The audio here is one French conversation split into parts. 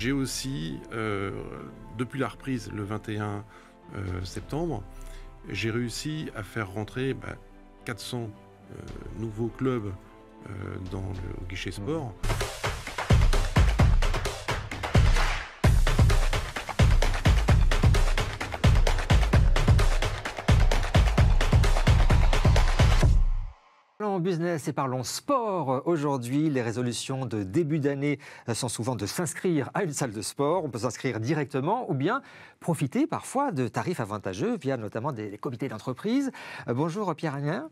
J'ai aussi, depuis la reprise le 21 septembre, j'ai réussi à faire rentrer 400 nouveaux clubs dans le guichet sport. Parlons business et parlons sport. Aujourd'hui, les résolutions de début d'année sont souvent de s'inscrire à une salle de sport. On peut s'inscrire directement ou bien profiter parfois de tarifs avantageux via notamment des comités d'entreprise. Bonjour Pierre Agnin.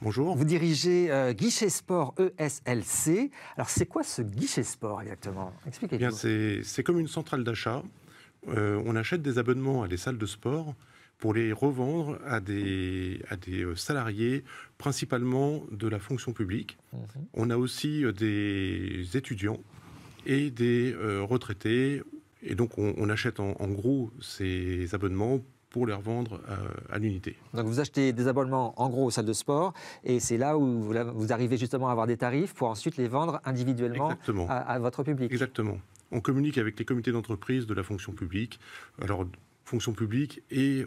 Bonjour. Vous dirigez Guichet Sport ESLC. Alors c'est quoi ce guichet sport exactement? Expliquez-nous. C'est comme une centrale d'achat. On achète des abonnements à des salles de sport pour les revendre à des salariés, principalement de la fonction publique. On a aussi des étudiants et des retraités. Et donc, on achète en gros ces abonnements pour les revendre à l'unité. Donc, vous achetez des abonnements en gros aux salles de sport et c'est là où vous arrivez justement à avoir des tarifs pour ensuite les vendre individuellement à votre public. Exactement. On communique avec les comités d'entreprise de la fonction publique. Alors, fonction publique et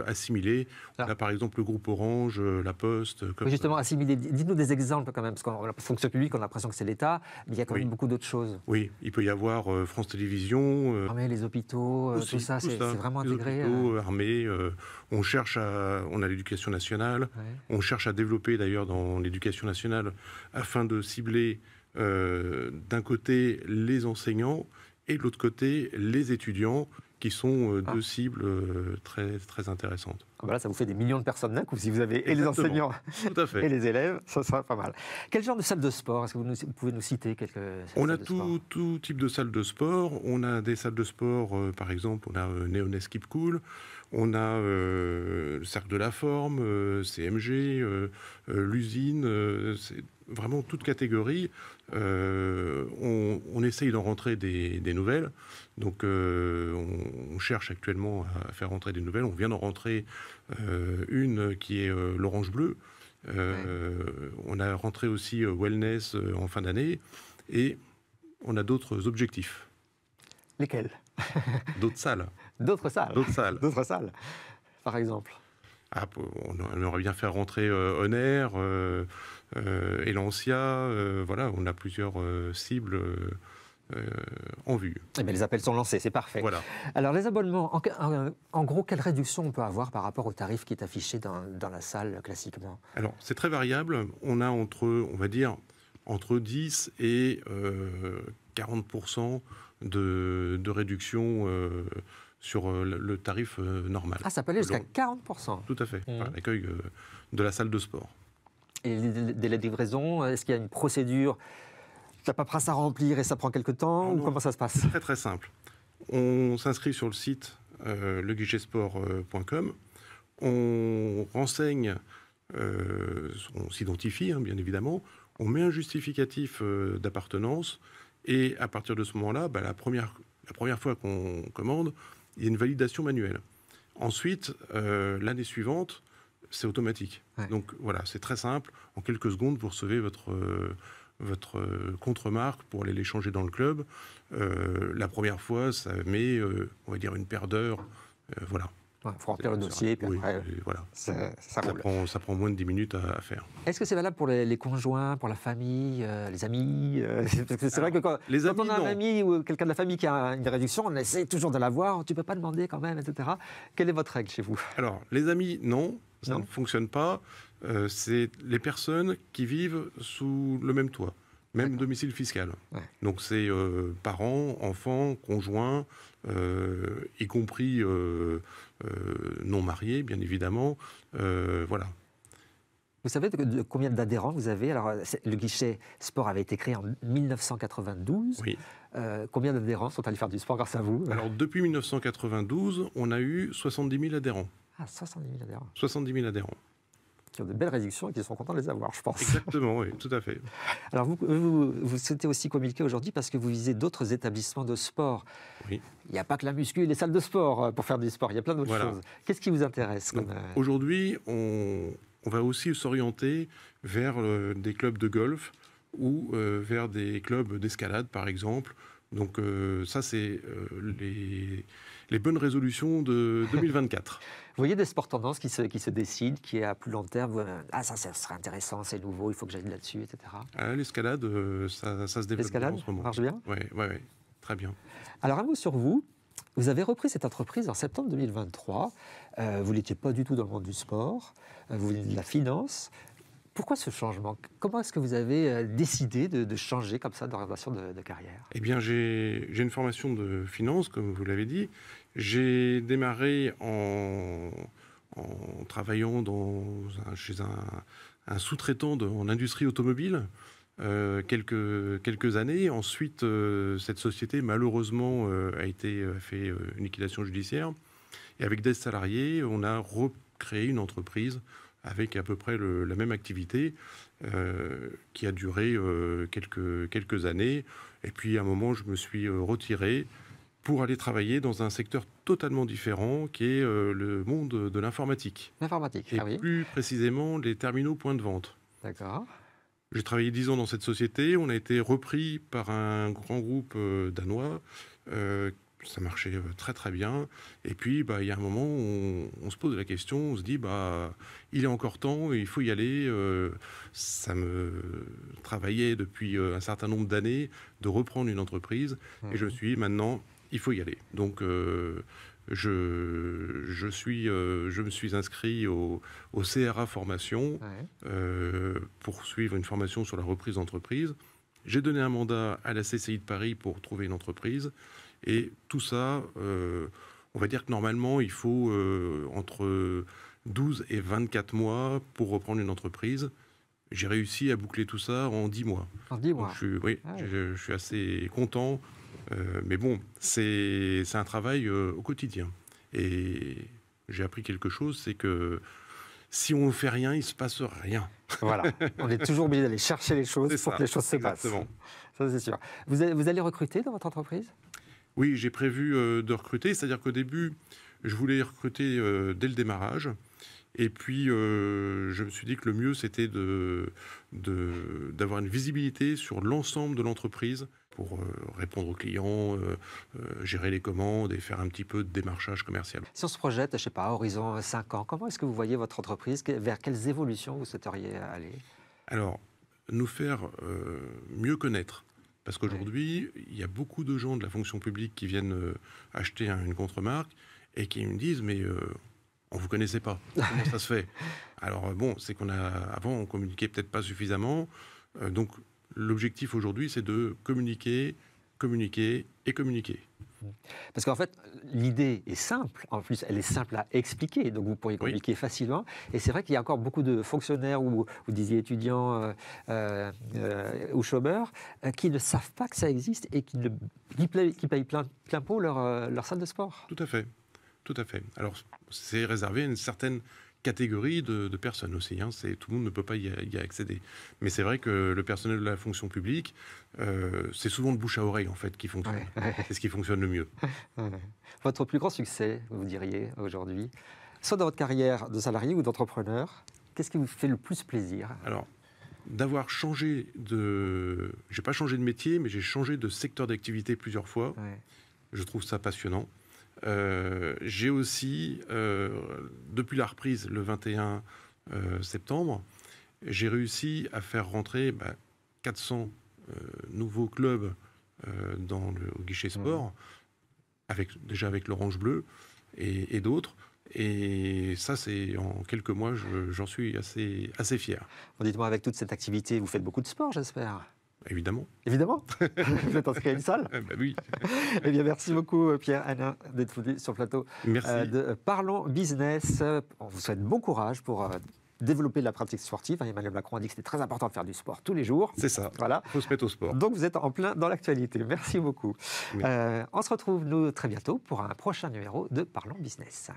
assimilée. On a par exemple le groupe Orange, la Poste. Oui, justement, assimilée. Dites-nous des exemples quand même, parce qu'on la fonction publique, on a l'impression que c'est l'État, mais il y a quand même beaucoup d'autres choses. Oui, il peut y avoir France Télévisions. Armée, les hôpitaux, tout ça, c'est vraiment intégré. Les hôpitaux, armée, on a l'éducation nationale, on cherche à développer d'ailleurs dans l'éducation nationale afin de cibler d'un côté les enseignants et de l'autre côté les étudiants, qui sont deux cibles très, très intéressantes. Là, ça vous fait des millions de personnes d'un coup, si vous avez et les enseignants et les élèves, ça sera pas mal. Quel genre de salle de sport? Est-ce que vous pouvez nous citer quelques salles On a de sport? tout type de salles de sport. On a des salles de sport, par exemple, on a Néonès Keep Cool, on a le Cercle de la Forme, CMG, l'Usine, c'est vraiment toute catégorie. On essaye d'en rentrer des nouvelles. Donc, on cherche actuellement à faire rentrer des nouvelles. On vient d'en rentrer une qui est l'Orange Bleu. On a rentré aussi Wellness en fin d'année. Et on a d'autres objectifs. Lesquels? D'autres salles. D'autres salles. D'autres salles. D'autres salles, par exemple. On aimerait bien faire rentrer Honor, Elancia. Voilà, on a plusieurs cibles en vue. Eh bien, les appels sont lancés, c'est parfait. Voilà. Alors, les abonnements, en gros, quelle réduction on peut avoir par rapport au tarif qui est affiché dans la salle classiquement? Alors, c'est très variable. On a on va dire, entre 10 et 40% de réduction sur le tarif normal. Ah, ça peut aller jusqu'à 40%. Tout à fait, par l'accueil de la salle de sport. Et les délais de livraison, est-ce qu'il y a une procédure, la paperasse à remplir et ça prend quelque temps, ou comment ça se passe? C'est très très simple. On s'inscrit sur le site leguichetsport.com, on renseigne, on s'identifie bien évidemment, on met un justificatif d'appartenance et à partir de ce moment-là, la première fois qu'on commande, il y a une validation manuelle. Ensuite, l'année suivante, c'est automatique. Donc voilà, c'est très simple. En quelques secondes, vous recevez votre contre-marque pour aller l'échanger dans le club. La première fois, ça met, on va dire, une paire d'heures. Voilà. Il faut remplir le dossier, puis après, voilà. ça prend moins de 10 minutes à faire. Est-ce que c'est valable pour les conjoints, pour la famille, les amis? Parce que c'est vrai que quand on a un ami ou quelqu'un de la famille qui a une réduction, on essaie toujours de l'avoir. Tu ne peux pas demander quand même, etc. Quelle est votre règle chez vous? Alors, les amis, non. Ça ne fonctionne pas. C'est les personnes qui vivent sous le même toit, même domicile fiscal. Donc c'est parents, enfants, conjoints, y compris non mariés, bien évidemment. Voilà. Vous savez de combien d'adhérents vous avez? Alors, le guichet sport avait été créé en 1992. Oui. Combien d'adhérents sont allés faire du sport grâce à vous? Alors, depuis 1992, on a eu 70 000 adhérents. Ah, 70 000 adhérents. 70 000 adhérents. Qui ont de belles réductions et qui sont contents de les avoir, je pense. Exactement, oui, tout à fait. Alors, vous souhaitez aussi communiquer aujourd'hui parce que vous visez d'autres établissements de sport. Oui. Il n'y a pas que la muscu et les salles de sport pour faire du sport, il y a plein d'autres choses. Qu'est-ce qui vous intéresse Aujourd'hui, on va aussi s'orienter vers des clubs de golf ou vers des clubs d'escalade, par exemple, Donc ça, c'est les bonnes résolutions de 2024. Vous voyez des sports tendances qui se décident, qui est à plus long terme, ça serait intéressant, c'est nouveau, il faut que j'aille là-dessus, etc. Ah, l'escalade, ça se développe bien L'escalade en ce moment. marche bien? Oui, très bien. Alors un mot sur vous. Vous avez repris cette entreprise en septembre 2023. Vous n'étiez pas du tout dans le monde du sport, vous venez de la finance. Pourquoi ce changement? Comment est-ce que vous avez décidé de changer comme ça d'orientation de carrière? Eh bien, j'ai une formation de finance, comme vous l'avez dit. J'ai démarré en travaillant chez un sous-traitant en industrie automobile quelques années. Ensuite, cette société, malheureusement, a fait une liquidation judiciaire. Et avec des salariés, on a recréé une entreprise avec à peu près la même activité qui a duré quelques années. Et puis, à un moment, je me suis retiré pour aller travailler dans un secteur totalement différent, qui est le monde de l'informatique. L'informatique, Et ah oui. plus précisément, les terminaux points de vente. D'accord. J'ai travaillé 10 ans dans cette société. On a été repris par un grand groupe danois. Ça marchait très très bien. Et puis, il y a un moment où on se pose la question, on se dit, il est encore temps, il faut y aller. Ça me travaillait depuis un certain nombre d'années de reprendre une entreprise. Et je me suis dit, maintenant, il faut y aller. Donc, je me suis inscrit au CRA Formation pour suivre une formation sur la reprise d'entreprise. J'ai donné un mandat à la CCI de Paris pour trouver une entreprise. Et tout ça, on va dire que normalement, il faut entre 12 et 24 mois pour reprendre une entreprise. J'ai réussi à boucler tout ça en 10 mois. En 10 mois. Donc, je suis assez content. Mais bon, c'est un travail au quotidien. Et j'ai appris quelque chose, c'est que si on ne fait rien, il ne se passe rien. Voilà, on est toujours obligé d'aller chercher les choses pour que les choses se passent. Exactement. Ça, c'est sûr. Vous allez recruter dans votre entreprise? Oui, j'ai prévu de recruter. C'est-à-dire qu'au début, je voulais recruter dès le démarrage. Et puis, je me suis dit que le mieux, c'était d'avoir une visibilité sur l'ensemble de l'entreprise pour répondre aux clients, gérer les commandes et faire un petit peu de démarchage commercial. Si on se projette, je ne sais pas, à horizon 5 ans, comment est-ce que vous voyez votre entreprise? Vers quelles évolutions vous souhaiteriez aller? Alors, nous faire mieux connaître. Parce qu'aujourd'hui, il y a beaucoup de gens de la fonction publique qui viennent acheter une contre-marque et qui me disent « mais on ne vous connaissait pas, comment ça se fait ?» Alors bon, c'est avant on communiquait peut-être pas suffisamment. Donc l'objectif aujourd'hui, c'est de communiquer, communiquer et communiquer. Parce qu'en fait, l'idée est simple. En plus, elle est simple à expliquer. Donc, vous pourriez communiquer facilement. Et c'est vrai qu'il y a encore beaucoup de fonctionnaires, ou vous disiez étudiants ou chômeurs, qui ne savent pas que ça existe et qui payent plein pot leur salle de sport. Tout à fait. Tout à fait. Alors, c'est réservé à une certaine catégorie de personnes aussi. Tout le monde ne peut pas y accéder. Mais c'est vrai que le personnel de la fonction publique, c'est souvent le bouche à oreille en fait qui fonctionne. C'est ce qui fonctionne le mieux. Votre plus grand succès, vous diriez aujourd'hui, soit dans votre carrière de salarié ou d'entrepreneur, qu'est-ce qui vous fait le plus plaisir? Alors, d'avoir changé j'ai pas changé de métier, mais j'ai changé de secteur d'activité plusieurs fois. Je trouve ça passionnant. J'ai aussi, depuis la reprise le 21 septembre, j'ai réussi à faire rentrer 400 nouveaux clubs au guichet sport, déjà avec l'Orange Bleu et d'autres. Et ça, c'est en quelques mois, j'en suis assez fier. Dites-moi, avec toute cette activité, vous faites beaucoup de sport, j'espère? Évidemment. Évidemment. Vous êtes inscrit à une salle? Oui. Eh bien, merci beaucoup, Pierre-Alain, d'être venu sur le plateau de Parlons Business. On vous souhaite bon courage pour développer la pratique sportive. Emmanuel Macron a dit que c'était très important de faire du sport tous les jours. C'est ça. Voilà. Il faut se mettre au sport. Donc, vous êtes en plein dans l'actualité. Merci beaucoup. On se retrouve, nous, très bientôt pour un prochain numéro de Parlons Business.